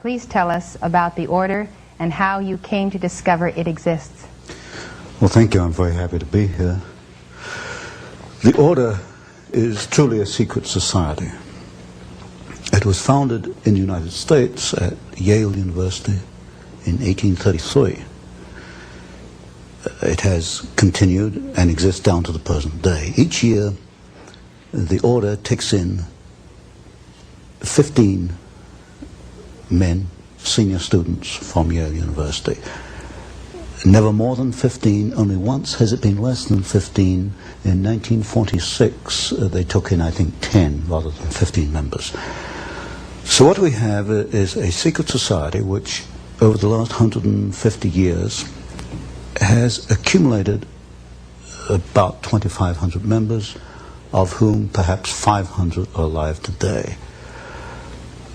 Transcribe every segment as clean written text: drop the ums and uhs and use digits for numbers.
Please tell us about the order and how you came to discover it exists. Well, thank you. I'm very happy to be here. The order is truly a secret society. It was founded in the United States at Yale University in 1833. It has continued and exists down to the present day. Each year, the order takes in 15 men, senior students from Yale University. Never more than 15, only once has it been less than 15. In 1946, they took in, I think, 10 rather than 15 members. So what we have is a secret society which, over the last 150 years, has accumulated about 2,500 members, of whom perhaps 500 are alive today.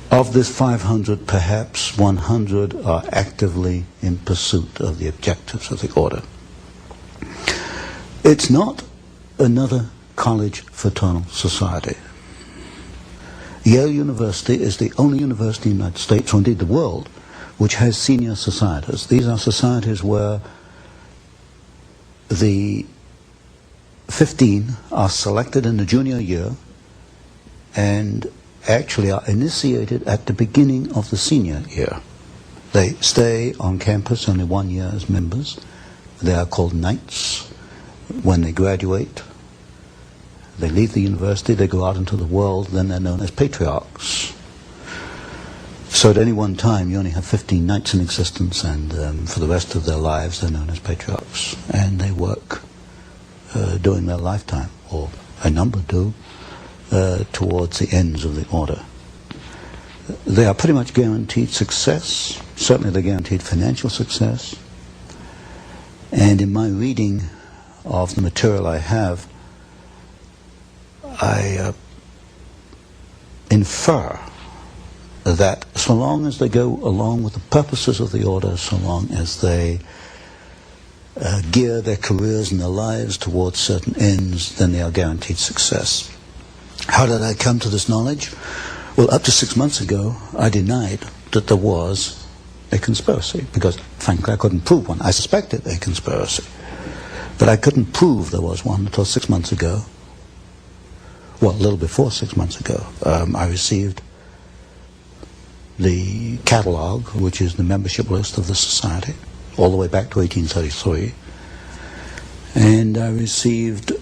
Of this 500, perhaps 100 are actively in pursuit of the objectives of the order. It's not another college fraternal society. Yale University is the only university in the United States, or indeed the world, which has senior societies. These are societies where the 15 are selected in the junior year and actually are initiated at the beginning of the senior year. They stay on campus only 1 year as members. They are called knights. When they graduate, they leave the university, they go out into the world, then they're known as patriarchs. So at any one time you only have 15 knights in existence, and for the rest of their lives they're known as patriarchs. And they work during their lifetime, or a number do, towards the ends of the order. They are pretty much guaranteed success. Certainly they're guaranteed financial success. And in my reading of the material I have, I infer that so long as they go along with the purposes of the order, so long as they gear their careers and their lives towards certain ends, then they are guaranteed success. How did I come to this knowledge? Well, up to 6 months ago, I denied that there was a conspiracy, because, frankly, I couldn't prove one. I suspected a conspiracy, but I couldn't prove there was one until 6 months ago. Well, a little before 6 months ago, I received the catalog, which is the membership list of the society, all the way back to 1833, and I received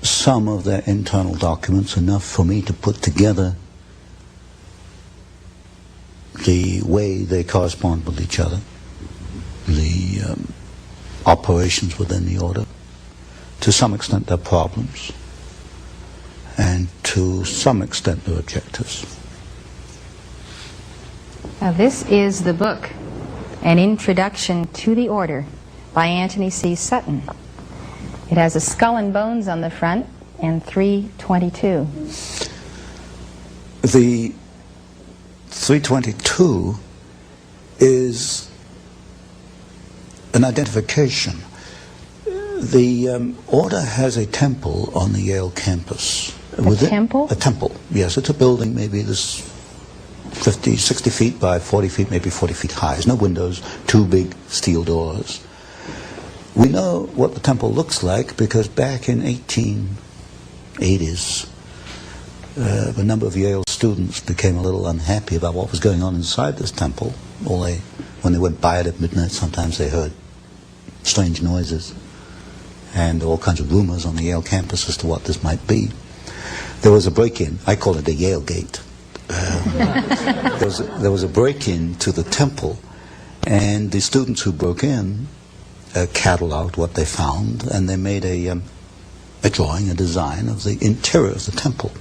some of their internal documents, enough for me to put together the way they correspond with each other, the operations within the order, to some extent their problems, and to some extent their objectives. Now, this is the book, An Introduction to the Order, by Anthony C. Sutton. It has a skull and bones on the front and 322. The 322 is an identification. The order has a temple on the Yale campus. A temple? A temple, yes. It's a building maybe this 50, 60 feet by 40 feet, maybe 40 feet high. There's no windows, two big steel doors. We know what the temple looks like because back in 1880s, a number of Yale students became a little unhappy about what was going on inside this temple. When they went by it at midnight, sometimes they heard strange noises and all kinds of rumors on the Yale campus as to what this might be. There was a break-in. I call it the Yale Gate. There was a break-in to the temple, and the students who broke in cataloged what they found, and they made a drawing, a design of the interior of the temple.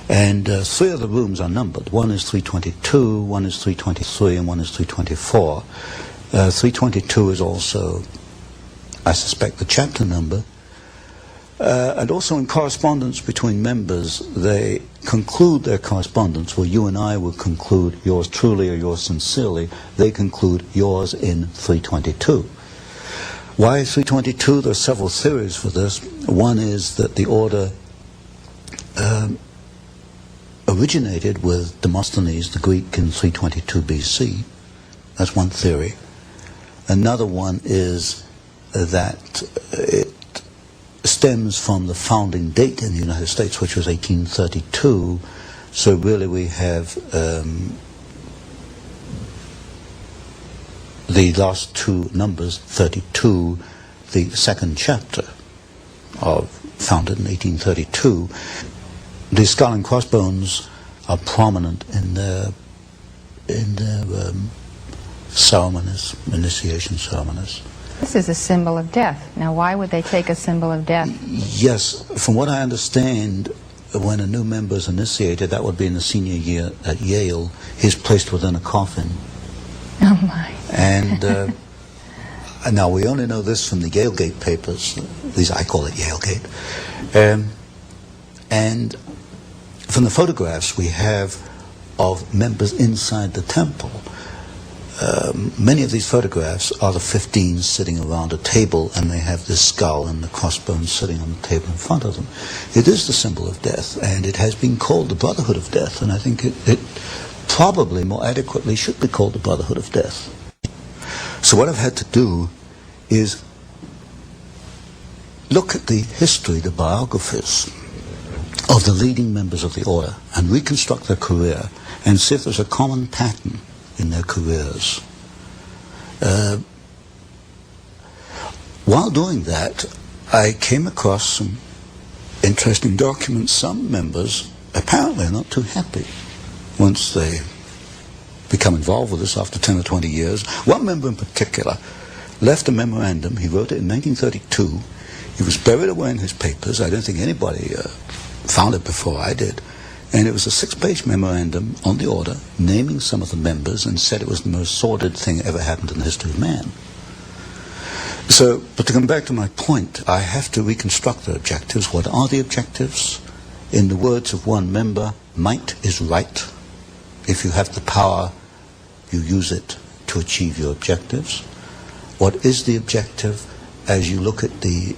And 3 of the rooms are numbered. One is 322, one is 323, and one is 324. 322 is also, I suspect, the chapter number. And also in correspondence between members, they conclude their correspondence where you and I would conclude yours truly or yours sincerely. They conclude yours in 322. Why 322? There are several theories for this. One is that the order originated with Demosthenes the Greek in 322 BC. That's one theory. Another one is that it stems from the founding date in the United States, which was 1832. So really we have the last two numbers, 32, the second chapter, founded in 1832. The skull and crossbones are prominent in their ceremonies, initiation ceremonies. This is a symbol of death. Now, why would they take a symbol of death? Yes, from what I understand, when a new member is initiated, that would be in the senior year at Yale, he's placed within a coffin. Oh my. And now we only know this from the Yalegate papers. These, I call it Yalegate. And from the photographs we have of members inside the temple, many of these photographs are the 15 sitting around a table, and they have this skull and the crossbones sitting on the table in front of them. It is the symbol of death, and it has been called the Brotherhood of Death, and I think it probably more adequately should be called the Brotherhood of Death. So what I've had to do is look at the history, the biographies of the leading members of the order, and reconstruct their career, and see if there's a common pattern in their careers. While doing that, I came across some interesting documents. Some members apparently are not too happy once they become involved with this after 10 or 20 years. One member in particular left a memorandum. He wrote it in 1932. He was buried away in his papers. I don't think anybody found it before I did. And it was a 6-page memorandum on the order, naming some of the members, and said it was the most sordid thing that ever happened in the history of man. So, but to come back to my point, I have to reconstruct the objectives. What are the objectives? In the words of one member, might is right. If you have the power, you use it to achieve your objectives. What is the objective? As you look at the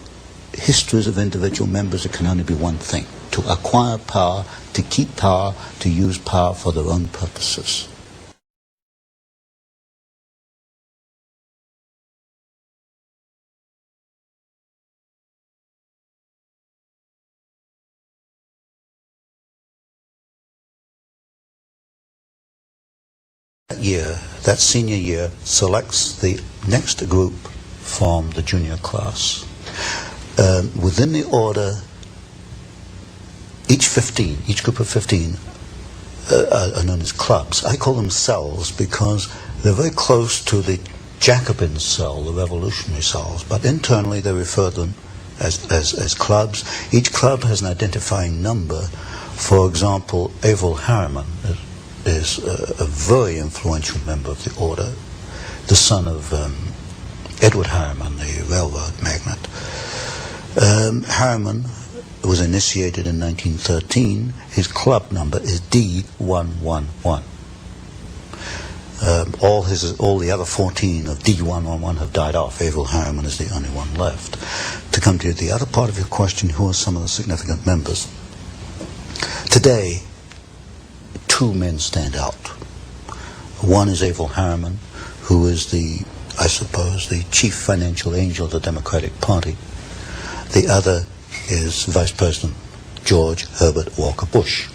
histories of individual members, it can only be one thing: to acquire power, to keep power, to use power for their own purposes. That senior year selects the next group from the junior class. Within the order, each group of 15 are known as clubs. I call them cells because they're very close to the Jacobin cell, the revolutionary cells, but internally they refer to them as clubs. Each club has an identifying number. For example, Averell Harriman is a very influential member of the order, the son of Edward Harriman, the railroad magnate. Harriman was initiated in 1913. His club number is D111. All the other 14 of D111 have died off. Averell Harriman is the only one left. To come to the other part of your question, who are some of the significant members? Today, 2 men stand out. One is Averell Harriman, who is the chief financial angel of the Democratic Party. The other is Vice President George Herbert Walker Bush.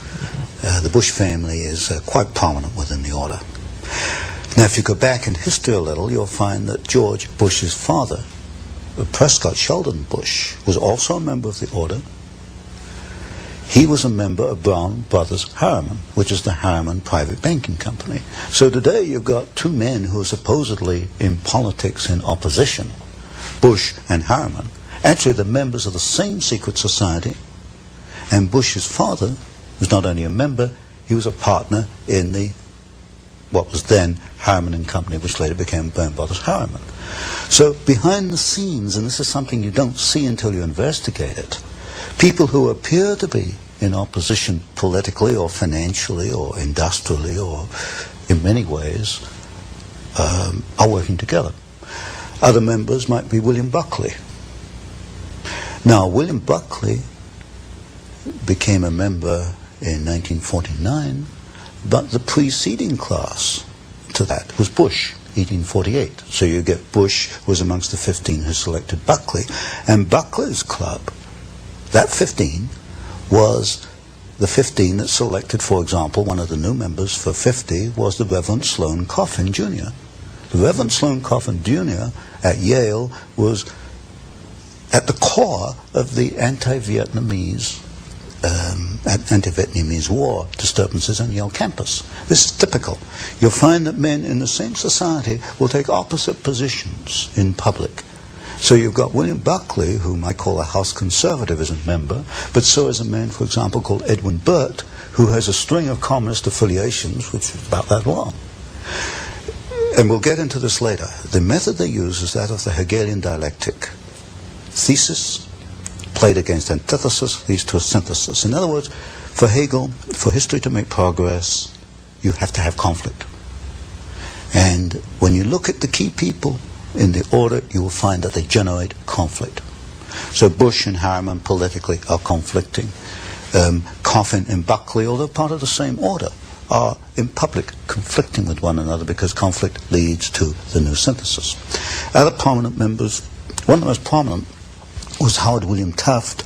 The Bush family is quite prominent within the order. Now, if you go back in history a little, you'll find that George Bush's father, Prescott Sheldon Bush, was also a member of the order. He was a member of Brown Brothers Harriman, which is the Harriman Private Banking Company. So today you've got 2 men who are supposedly in politics in opposition, Bush and Harriman. Actually, they're members of the same secret society, and Bush's father was not only a member, he was a partner in what was then Harriman and Company, which later became Brown Brothers Harriman. So behind the scenes, and this is something you don't see until you investigate it, people who appear to be in opposition politically or financially or industrially or in many ways are working together. Other members might be William Buckley. Now, William Buckley became a member in 1949, but the preceding class to that was Bush, 1848. So you get Bush was amongst the 15 who selected Buckley, and Buckley's club, that 15, was the 15 that selected, for example, one of the new members for 50 was the Reverend Sloane Coffin Jr. The Reverend Sloane Coffin Jr. at Yale was at the core of the anti-Vietnamese war disturbances on Yale campus. This is typical. You'll find that men in the same society will take opposite positions in public. So you've got William Buckley, whom I call a House Conservatism member, but so is a man, for example, called Edwin Burt, who has a string of communist affiliations, which is about that long. And we'll get into this later. The method they use is that of the Hegelian dialectic. Thesis played against antithesis leads to a synthesis. In other words, for Hegel, for history to make progress, you have to have conflict. And when you look at the key people in the order, you will find that they generate conflict. So Bush and Harriman politically are conflicting. Coffin and Buckley, although part of the same order, are in public conflicting with one another because conflict leads to the new synthesis. Other prominent members, one of the most prominent was Howard William Taft,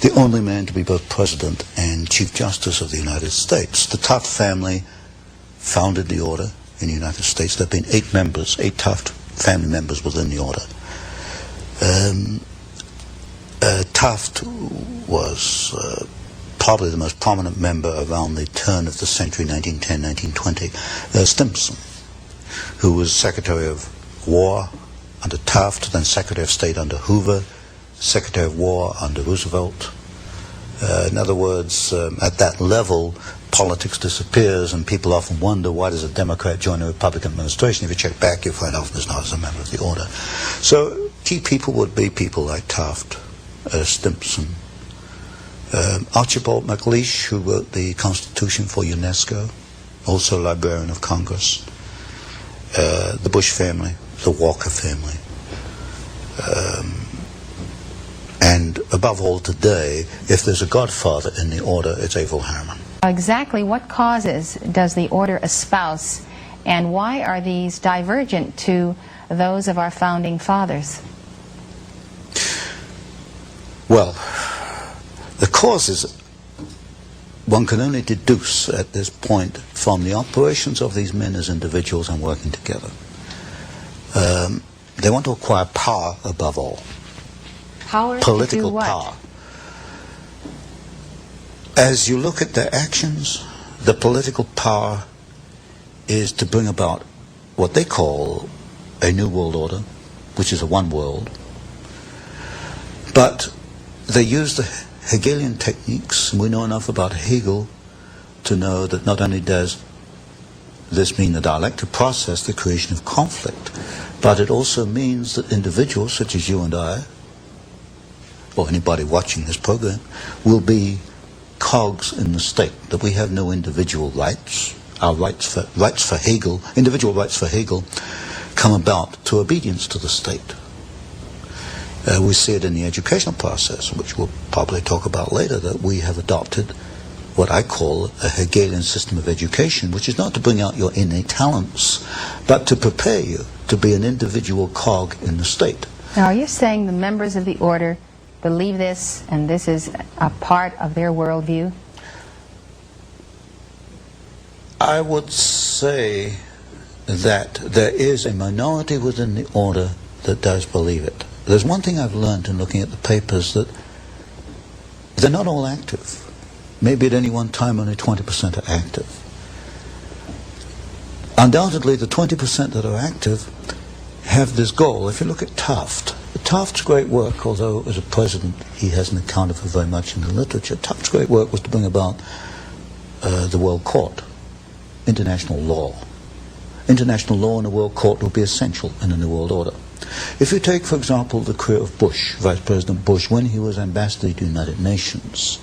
the only man to be both President and Chief Justice of the United States. The Taft family founded the order in the United States. There have been 8 members, 8 Taft family members within the order. Taft was probably the most prominent member around the turn of the century, 1910, 1920. Stimson, who was Secretary of War under Taft, then Secretary of State under Hoover, Secretary of War under Roosevelt. In other words, at that level, politics disappears, and people often wonder, why does a Democrat join a Republican administration? If you check back, you find often it's not as a member of the order. So key people would be people like Taft, Stimson, Archibald MacLeish, who wrote the Constitution for UNESCO, also Librarian of Congress, the Bush family, the Walker family, and above all today, if there's a godfather in the order, it's Averell Harriman. Exactly what causes does the order espouse, and why are these divergent to those of our founding fathers? Well, the causes one can only deduce at this point from the operations of these men as individuals and working together. They want to acquire power above all. Power Political to do what? power. As you look at their actions, the political power is to bring about what they call a new world order, which is a one world. But they use the Hegelian techniques, and we know enough about Hegel to know that not only does this mean the dialectic process, the creation of conflict, but it also means that individuals such as you and I, or anybody watching this program, will be cogs in the state, that we have no individual rights. Our rights for Hegel, individual rights for Hegel, come about to obedience to the state. We see it in the educational process, which we'll probably talk about later, that we have adopted what I call a Hegelian system of education, which is not to bring out your innate talents, but to prepare you to be an individual cog in the state. Now, are you saying the members of the order believe this, and this is a part of their worldview? I would say that there is a minority within the order that does believe it. There's one thing I've learned in looking at the papers, that they're not all active. Maybe at any one time only 20% are active. Undoubtedly, the 20% that are active have this goal. If you look at Taft's great work, although as a president he hasn't accounted for very much in the literature, Taft's great work was to bring about the world court, international law. International law in a world court will be essential in a new world order. If you take, for example, the career of Bush, Vice President Bush, when he was ambassador to the United Nations,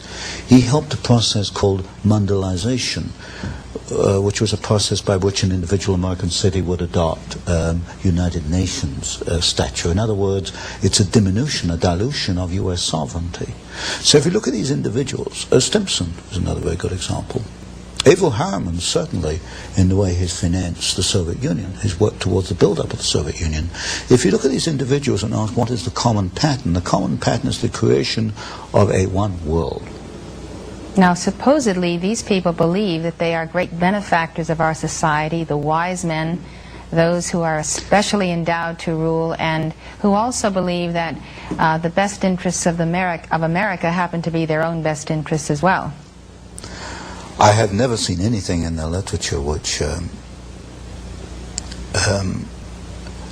he helped a process called mondialization, which was a process by which an individual American city would adopt United Nations stature. In other words, it's a diminution, a dilution of U.S. sovereignty. So if you look at these individuals, Stimson is another very good example. Averell Harriman, certainly, in the way he's financed the Soviet Union, he's worked towards the build-up of the Soviet Union. If you look at these individuals and ask what is the common pattern is the creation of a one world. Now, supposedly, these people believe that they are great benefactors of our society, the wise men, those who are especially endowed to rule, and who also believe that the best interests of America happen to be their own best interests as well. I have never seen anything in their literature which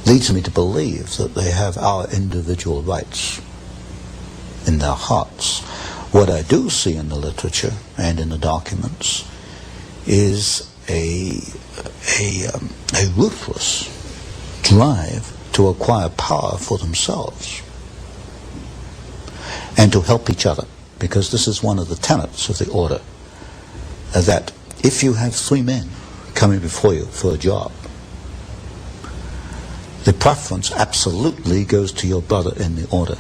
leads me to believe that they have our individual rights in their hearts. What I do see in the literature and in the documents is a ruthless drive to acquire power for themselves and to help each other, because this is one of the tenets of the order, that if you have three men coming before you for a job, the preference absolutely goes to your brother in the order.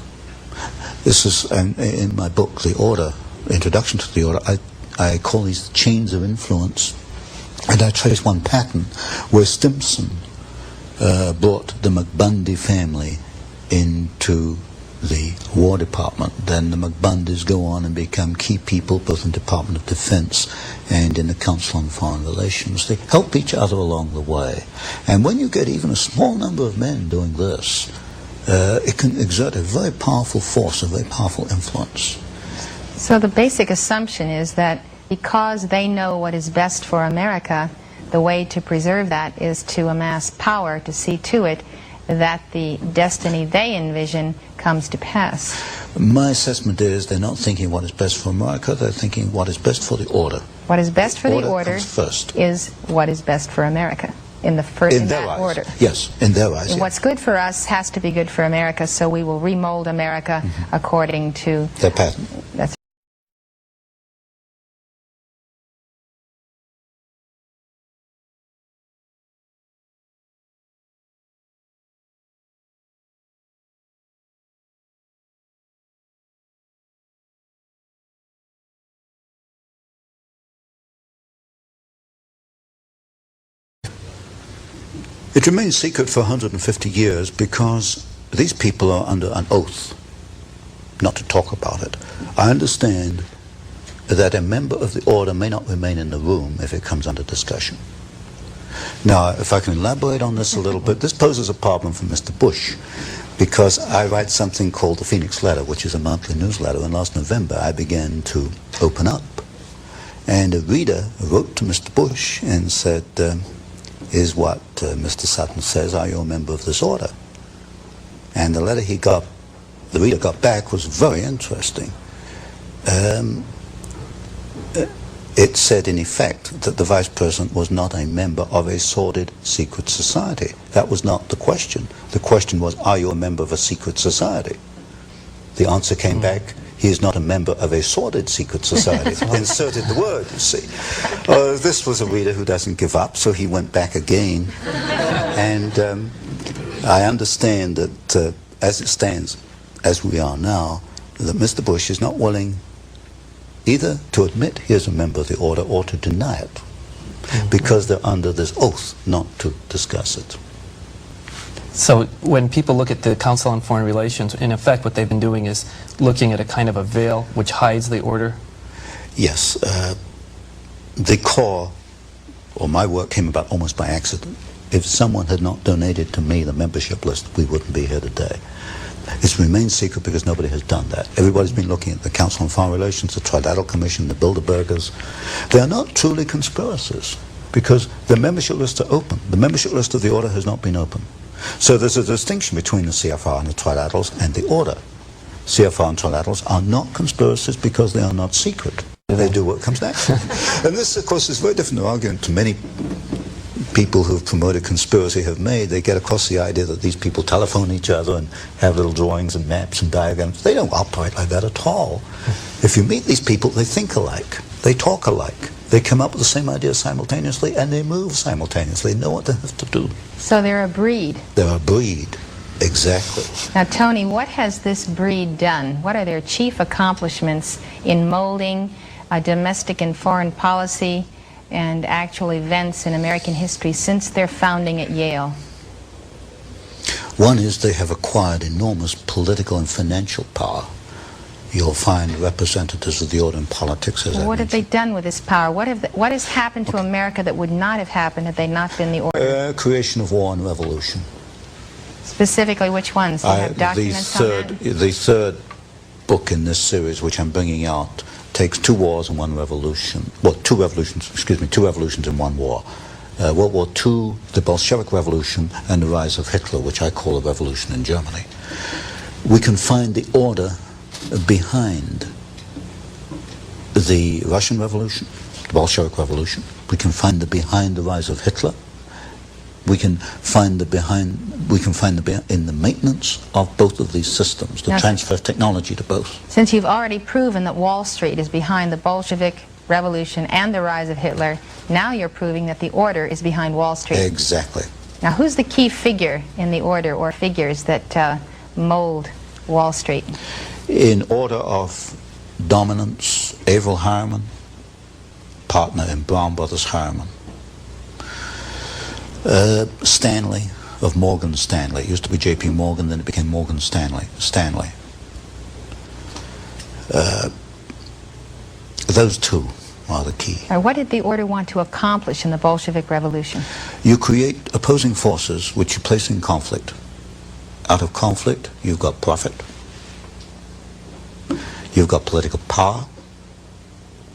This is, in my book, The Order, Introduction to the Order, I call these chains of influence, and I trace one pattern where Stimson brought the McBundy family into the War Department. Then the McBundys go on and become key people both in the Department of Defense and in the Council on Foreign Relations. They help each other along the way. And when you get even a small number of men doing this, it can exert a very powerful force, a very powerful influence. So the basic assumption is that because they know what is best for America, the way to preserve that is to amass power to see to it that the destiny they envision comes to pass. My assessment is they're not thinking what is best for America, they're thinking what is best for the order. What is best for the order first. Is what is best for America. In that order. Yes, in their eyes. And what's good for us has to be good for America, so we will remold America according to their pattern. That's It remains secret for 150 years because these people are under an oath not to talk about it. I understand that a member of the order may not remain in the room if it comes under discussion. Now, if I can elaborate on this a little bit, this poses a problem for Mr. Bush, because I write something called the Phoenix Letter, which is a monthly newsletter, and last November I began to open up. And a reader wrote to Mr. Bush and said, is what Mr. Sutton says, are you a member of this order? And the letter the reader got back was very interesting. It said, in effect, that the Vice President was not a member of a sordid secret society. That was not the question. The question was, are you a member of a secret society? The answer came back, he is not a member of a sordid secret society. Inserted the word, you see. This was a reader who doesn't give up, so he went back again. And I understand that as it stands, as we are now, that Mr. Bush is not willing either to admit he is a member of the order or to deny it, because they're under this oath not to discuss it. So when people look at the Council on Foreign Relations, in effect what they've been doing is looking at a kind of a veil which hides the order? Yes. The core, or my work, came about almost by accident. If someone had not donated to me the membership list, we wouldn't be here today. It's remained secret because nobody has done that. Everybody's been looking at the Council on Foreign Relations, the Trilateral Commission, the Bilderbergers. They are not truly conspiracies because the membership lists are open. The membership list of the order has not been open. So there's a distinction between the CFR and the Trilaterals and the order. CFR and Trilaterals are not conspiracies because they are not secret. They do what comes next. And this, of course, is very different argument to many people who've promoted conspiracy have made. They get across the idea that these people telephone each other and have little drawings and maps and diagrams. They don't operate like that at all. If you meet these people, they think alike. They talk alike. They come up with the same idea simultaneously, and they move simultaneously, know what they have to do. So they're a breed. They're a breed, exactly. Now, Tony, what has this breed done? What are their chief accomplishments in molding domestic and foreign policy and actual events in American history since their founding at Yale? One is they have acquired enormous political and financial power. You'll find representatives of the order in politics, as I What have they mentioned. done with this power? What has happened to America that would not have happened had they not been the order? Creation of war and revolution. Specifically, which ones? Do you have documents on that? The third book in this series, which I'm bringing out, takes 2 wars and 1 revolution. Well, 2 revolutions in 1 war. World War II, the Bolshevik Revolution, and the rise of Hitler, which I call a revolution in Germany. We can find the order behind the Russian Revolution, the Bolshevik Revolution. We can find behind the rise of Hitler. We can find in the maintenance of both of these systems, the transfer of technology to both. Since you've already proven that Wall Street is behind the Bolshevik Revolution and the rise of Hitler, now you're proving that the order is behind Wall Street. Exactly. Now, who's the key figure in the order or figures that mold Wall Street? In order of dominance, Averell Harriman, partner in Brown Brothers Harriman. Stanley of Morgan Stanley. It used to be J.P. Morgan, then it became Morgan Stanley. Those 2 are the key. What did the order want to accomplish in the Bolshevik Revolution? You create opposing forces which you place in conflict. Out of conflict, you've got profit. You've got political power,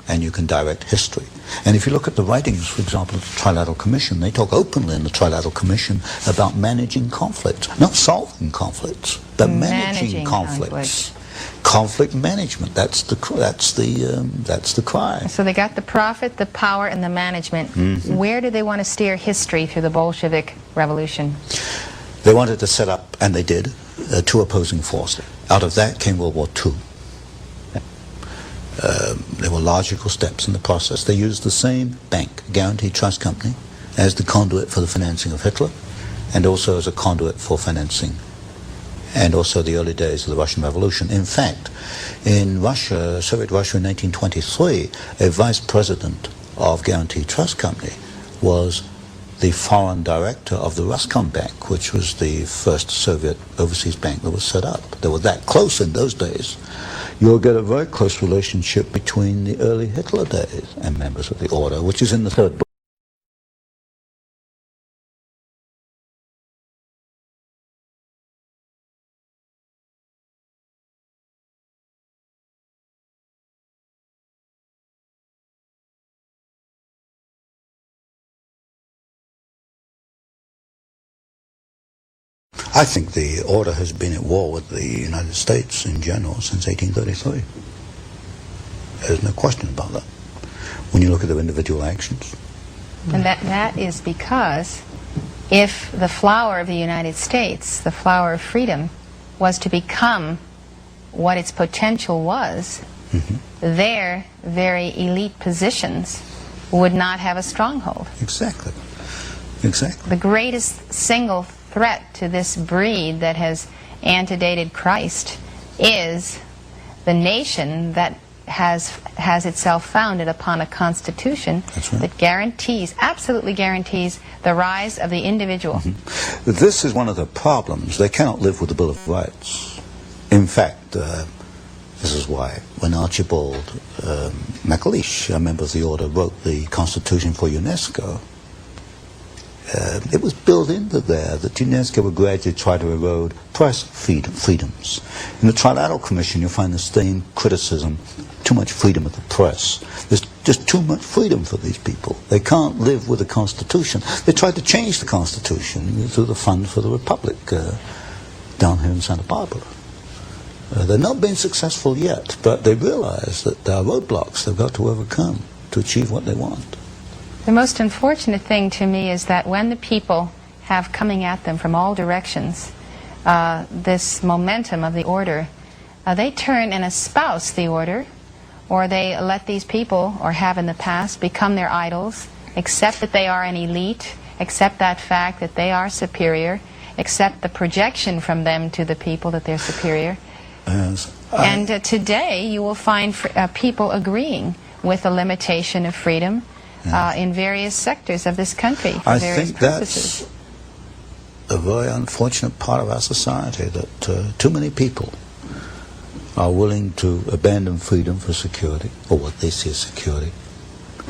and you can direct history. And if you look at the writings, for example, of the Trilateral Commission, they talk openly in the Trilateral Commission about managing conflicts, not solving conflicts, but managing conflicts. Conflict management, that's the cry. So they got the profit, the power, and the management. Mm-hmm. Where do they want to steer history through the Bolshevik Revolution? They wanted to set up, and they did, 2 opposing forces. Out of that came World War II. There were logical steps in the process. They used the same bank, Guaranteed Trust Company, as the conduit for the financing of Hitler, and also as a conduit for financing, and also the early days of the Russian Revolution. In fact, in Russia, Soviet Russia in 1923, a vice president of Guaranteed Trust Company was the foreign director of the Ruscombank, which was the first Soviet overseas bank that was set up. They were that close in those days. You'll get a very close relationship between the early Hitler days and members of the order, which is in the 3rd book. I think the order has been at war with the United States in general since 1833. There's no question about that when you look at their individual actions. And that is because if the flower of the United States, the flower of freedom, was to become what its potential was, their very elite positions would not have a stronghold. Exactly. The greatest single threat to this breed that has antedated Christ is the nation that has itself founded upon a constitution that guarantees, absolutely guarantees, the rise of the individual. This is one of the problems. They cannot live with the Bill of Rights. In fact, this is why when Archibald MacLeish, a member of the order, wrote the Constitution for UNESCO, it was built into there that UNESCO would gradually try to erode press freedoms. In the Trilateral Commission, you'll find the same criticism: too much freedom of the press. There's just too much freedom for these people. They can't live with the Constitution. They tried to change the Constitution through the Fund for the Republic down here in Santa Barbara. They've not been successful yet, but they realize that there are roadblocks they've got to overcome to achieve what they want. The most unfortunate thing to me is that when the people have coming at them from all directions this momentum of the order, they turn and espouse the order or they let these people, or have in the past, become their idols, accept that they are an elite, accept that fact that they are superior, accept the projection from them to the people that they're superior. And today you will find people agreeing with the limitation of freedom in various sectors of this country for various purposes. That's a very unfortunate part of our society, that too many people are willing to abandon freedom for security, or what they see as security.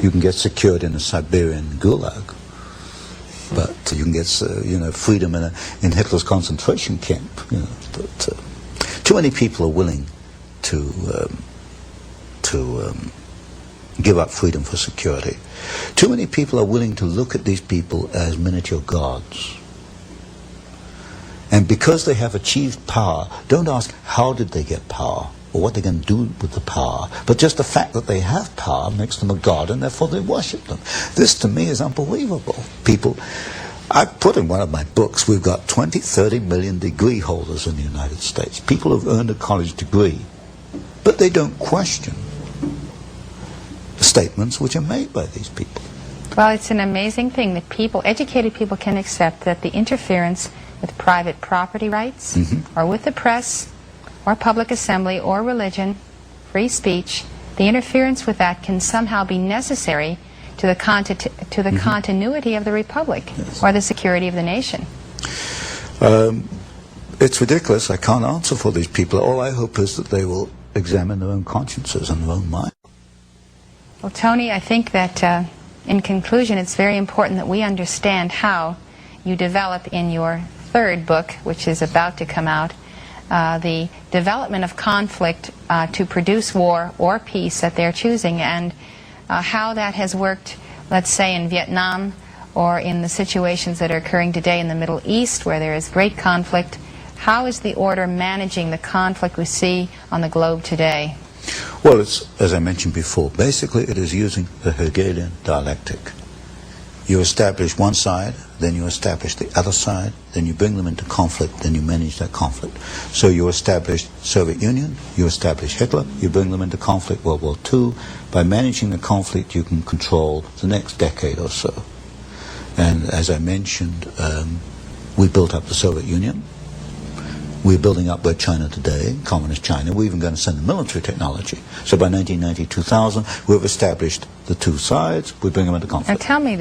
You can get security in a Siberian gulag, but you can get freedom in Hitler's concentration camp. But too many people are willing to give up freedom for security. Too many people are willing to look at these people as miniature gods. And because they have achieved power, don't ask how did they get power or what they're going to do with the power, but just the fact that they have power makes them a god, and therefore they worship them. This to me is unbelievable. People, I put in one of my books, we've got 20, 30 million degree holders in the United States. People who've earned a college degree, but they don't question the statements which are made by these people. Well, it's an amazing thing that people, educated people, can accept that the interference with private property rights, or with the press, or public assembly, or religion, free speech, the interference with that can somehow be necessary to the continuity of the republic, or the security of the nation. It's ridiculous. I can't answer for these people. All I hope is that they will examine their own consciences and their own mind. Well, Tony, I think that in conclusion, it's very important that we understand how you develop in your third book, which is about to come out, the development of conflict to produce war or peace that they're choosing, and how that has worked, let's say, in Vietnam, or in the situations that are occurring today in the Middle East, where there is great conflict. How is the order managing the conflict we see on the globe today? Well, it's, as I mentioned before, basically it is using the Hegelian dialectic. You establish one side, then you establish the other side, then you bring them into conflict, then you manage that conflict. So you establish Soviet Union, you establish Hitler, you bring them into conflict, World War II. By managing the conflict, you can control the next decade or so. And as I mentioned, we built up the Soviet Union. We're building up where China today, communist China. We're even going to send the military technology. So by 1990, 2000, we've established the two sides. We bring them into conflict. Now tell me